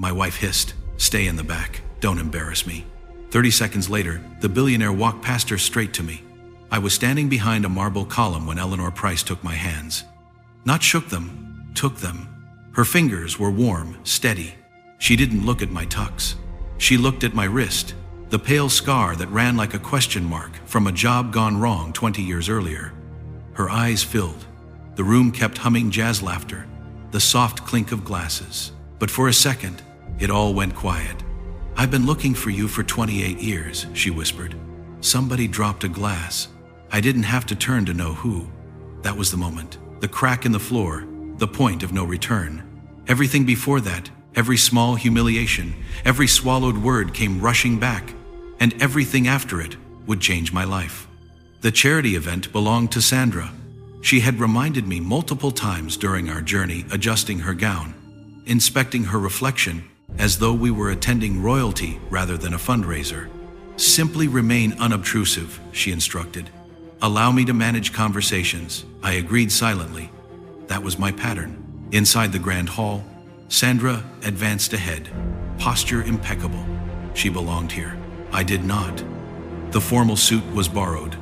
My wife hissed, "Stay in the back. Don't embarrass me." 30 seconds later, the billionaire walked past her straight to me. I was standing behind a marble column when Eleanor Price took my hands. Not shook them, took them. Her fingers were warm, steady. She didn't look at my tux. She looked at my wrist, the pale scar that ran like a question mark from a job gone wrong 20 years earlier. Her eyes filled. The room kept humming jazz laughter, the soft clink of glasses. But for a second, it all went quiet. "I've been looking for you for 28 years, she whispered. Somebody dropped a glass. I didn't have to turn to know who. That was the moment. The crack in the floor, the point of no return. Everything before that, every small humiliation, every swallowed word came rushing back, and everything after it would change my life. The charity event belonged to Sandra. She had reminded me multiple times during our journey, adjusting her gown, inspecting her reflection, as though we were attending royalty rather than a fundraiser. "Simply remain unobtrusive," she instructed. "Allow me to manage conversations." I agreed silently. That was my pattern. Inside the grand hall, Sandra advanced ahead, posture impeccable. She belonged here. I did not. The formal suit was borrowed,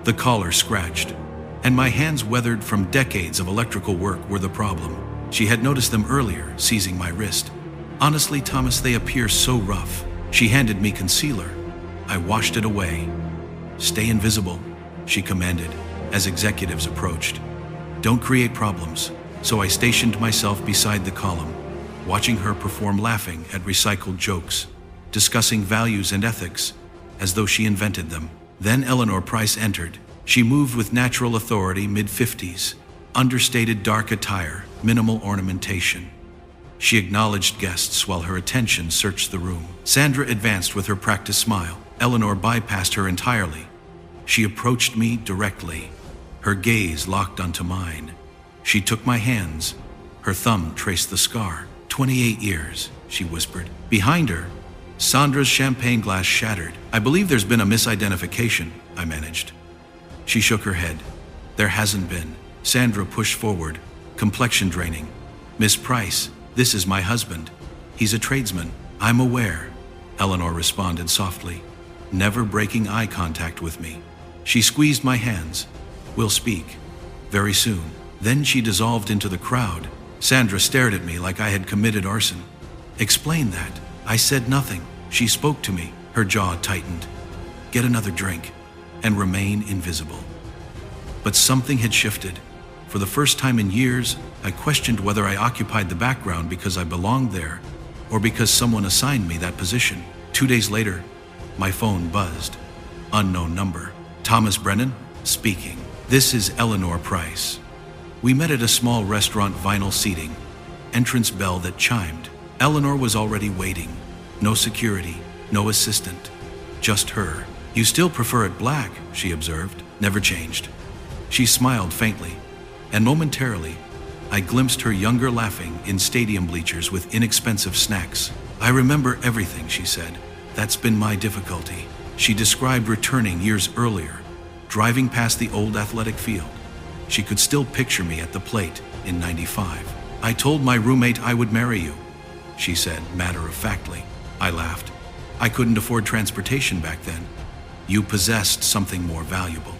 the collar scratched, and my hands weathered from decades of electrical work were the problem. She had noticed them earlier, seizing my wrist. "Honestly, Thomas, they appear so rough." She handed me concealer. I washed it away. "Stay invisible," she commanded as executives approached. "Don't create problems." So I stationed myself beside the column, watching her perform, laughing at recycled jokes, discussing values and ethics as though she invented them. Then Eleanor Price entered. She moved with natural authority, mid-50s, understated dark attire, minimal ornamentation. She acknowledged guests while her attention searched the room. Sandra advanced with her practiced smile. Eleanor bypassed her entirely. She approached me directly, her gaze locked onto mine. She took my hands. Her thumb traced the scar. 28 years, she whispered. Behind her, Sandra's champagne glass shattered. "I believe there's been a misidentification," I managed. She shook her head. "There hasn't been." Sandra pushed forward, complexion draining. "Miss Price, this is my husband. He's a tradesman." "I'm aware," Eleanor responded softly, never breaking eye contact with me. She squeezed my hands. "We'll speak. Very soon." Then she dissolved into the crowd. Sandra stared at me like I had committed arson. "Explain that." I said nothing. She spoke to me. Her jaw tightened. "Get another drink and remain invisible." But something had shifted. For the first time in years, I questioned whether I occupied the background because I belonged there or because someone assigned me that position. 2 days later, my phone buzzed. Unknown number. "Thomas Brennan? Speaking. This is Eleanor Price." We met at a small restaurant, vinyl seating, entrance bell that chimed. Eleanor was already waiting. No security, no assistant, just her. "You still prefer it black," she observed. "Never changed." She smiled faintly, and momentarily, I glimpsed her younger laughing in stadium bleachers with inexpensive snacks. "I remember everything," she said. "That's been my difficulty." She described returning years earlier, driving past the old athletic field. She could still picture me at the plate in '95. "I told my roommate I would marry you," she said matter-of-factly. I laughed. "I couldn't afford transportation back then. You possessed something more valuable.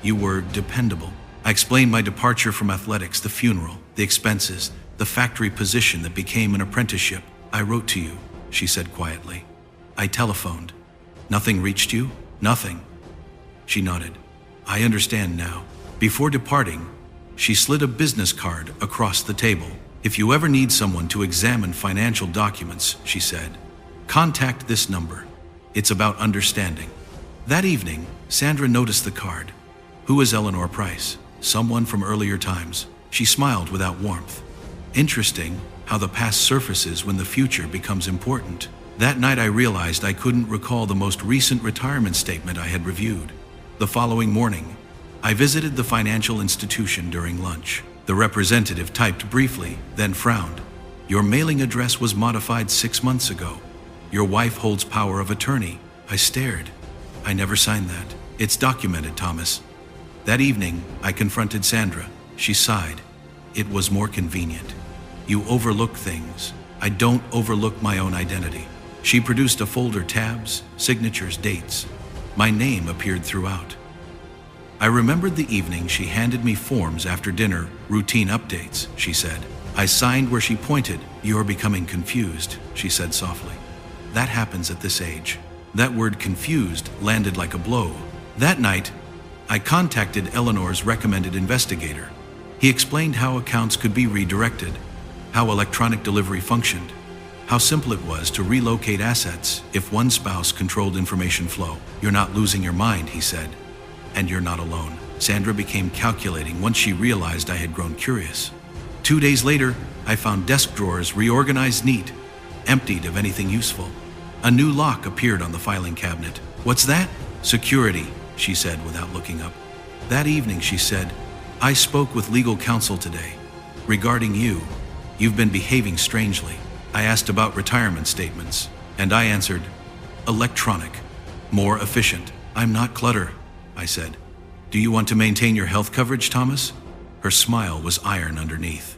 You were dependable." I explained my departure from athletics, the funeral, the expenses, the factory position that became an apprenticeship. "I wrote to you," she said quietly. "I telephoned." "Nothing reached you?" "Nothing." She nodded. "I understand now." Before departing, she slid a business card across the table. "If you ever need someone to examine financial documents," she said, "contact this number. It's about understanding." That evening, Sandra noticed the card. "Who is Eleanor Price?" "Someone from earlier times." She smiled without warmth. "Interesting how the past surfaces when the future becomes important." That night I realized I couldn't recall the most recent retirement statement I had reviewed. The following morning, I visited the financial institution during lunch. The representative typed briefly, then frowned. "Your mailing address was modified 6 months ago. Your wife holds power of attorney." I stared. "I never signed that." "It's documented, Thomas." That evening, I confronted Sandra. She sighed. "It was more convenient. You overlook things. I don't overlook my own identity. She produced a folder, tabs, signatures, dates. My name appeared throughout. I remembered the evening she handed me forms after dinner, routine updates, she said. I signed where she pointed. You're becoming confused, she said softly. That happens at this age. That word confused landed like a blow. That night, I contacted Eleanor's recommended investigator. He explained how accounts could be redirected, how electronic delivery functioned, how simple it was to relocate assets if one spouse controlled information flow. You're not losing your mind, he said. And you're not alone. Sandra became calculating once she realized I had grown curious. 2 days later, I found desk drawers reorganized neat, emptied of anything useful. A new lock appeared on the filing cabinet. What's that? Security, she said without looking up. That evening, she said, I spoke with legal counsel today. Regarding you, you've been behaving strangely. I asked about retirement statements, and I answered, electronic, more efficient. I'm not clutter, I said. Do you want to maintain your health coverage, Thomas? Her smile was iron underneath.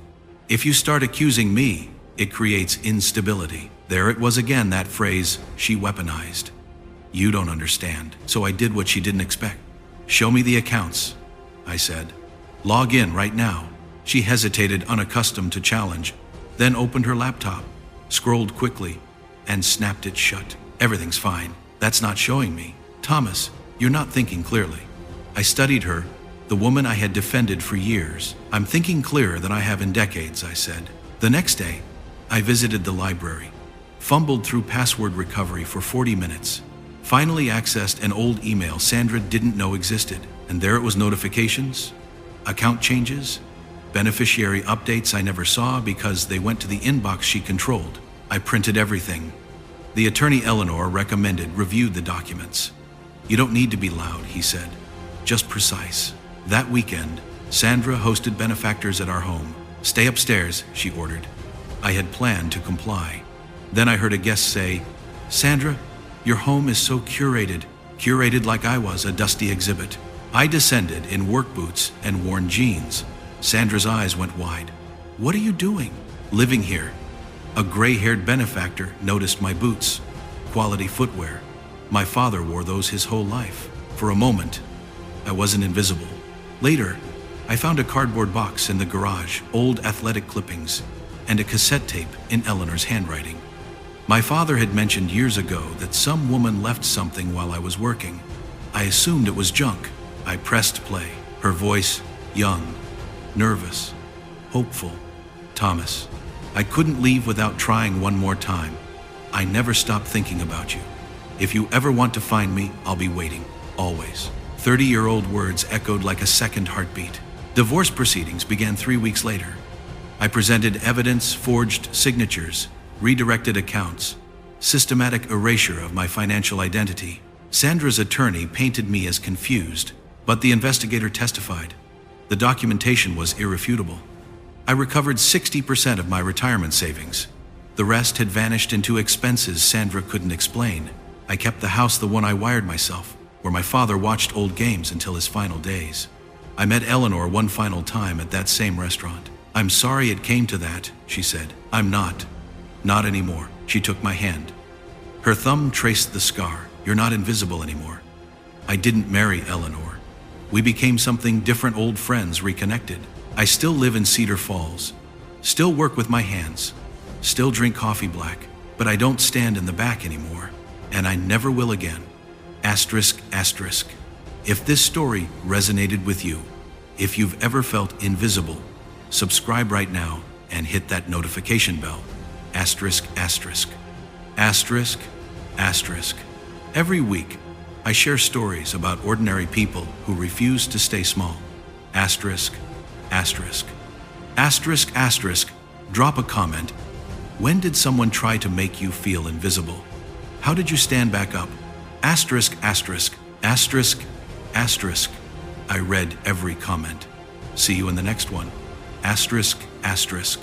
If you start accusing me, it creates instability. There it was again, that phrase she weaponized. You don't understand. So I did what she didn't expect. Show me the accounts, I said. Log in right now. She hesitated, unaccustomed to challenge, then opened her laptop, scrolled quickly, and snapped it shut. Everything's fine. That's not showing me. Thomas, you're not thinking clearly. I studied her, the woman I had defended for years. I'm thinking clearer than I have in decades, I said. The next day, I visited the library, fumbled through password recovery for 40 minutes, finally accessed an old email Sandra didn't know existed, and there it was: notifications, account changes, beneficiary updates I never saw because they went to the inbox she controlled. I printed everything. The attorney Eleanor recommended reviewed the documents. You don't need to be loud, he said, just precise. That weekend, Sandra hosted benefactors at our home. Stay upstairs, she ordered. I had planned to comply. Then I heard a guest say, Sandra, your home is so curated like I was a dusty exhibit. I descended in work boots and worn jeans. Sandra's eyes went wide. What are you doing? Living here. A gray-haired benefactor noticed my boots, quality footwear. My father wore those his whole life. For a moment, I wasn't invisible. Later, I found a cardboard box in the garage, old athletic clippings, and a cassette tape in Eleanor's handwriting. My father had mentioned years ago that some woman left something while I was working. I assumed it was junk. I pressed play. Her voice, young, nervous, hopeful. Thomas, I couldn't leave without trying one more time. I never stopped thinking about you. If you ever want to find me, I'll be waiting, always. 30-year-old words echoed like a second heartbeat. Divorce proceedings began 3 weeks later. I presented evidence, forged signatures, redirected accounts, systematic erasure of my financial identity. Sandra's attorney painted me as confused, but the investigator testified. The documentation was irrefutable. I recovered 60% of my retirement savings. The rest had vanished into expenses Sandra couldn't explain. I kept the house, the one I wired myself, where my father watched old games until his final days. I met Eleanor one final time at that same restaurant. I'm sorry it came to that, she said. I'm not. Not anymore. She took my hand. Her thumb traced the scar. You're not invisible anymore. I didn't marry Eleanor. We became something different, old friends reconnected. I still live in Cedar Falls, still work with my hands, still drink coffee black, but I don't stand in the back anymore, and I never will again. Asterisk, asterisk. If this story resonated with you, if you've ever felt invisible, subscribe right now and hit that notification bell. Asterisk, asterisk. Asterisk, asterisk. Every week, I share stories about ordinary people who refuse to stay small. Asterisk, asterisk. Asterisk, asterisk. Drop a comment. When did someone try to make you feel invisible? How did you stand back up? Asterisk, asterisk. Asterisk, asterisk. I read every comment. See you in the next one. Asterisk, asterisk.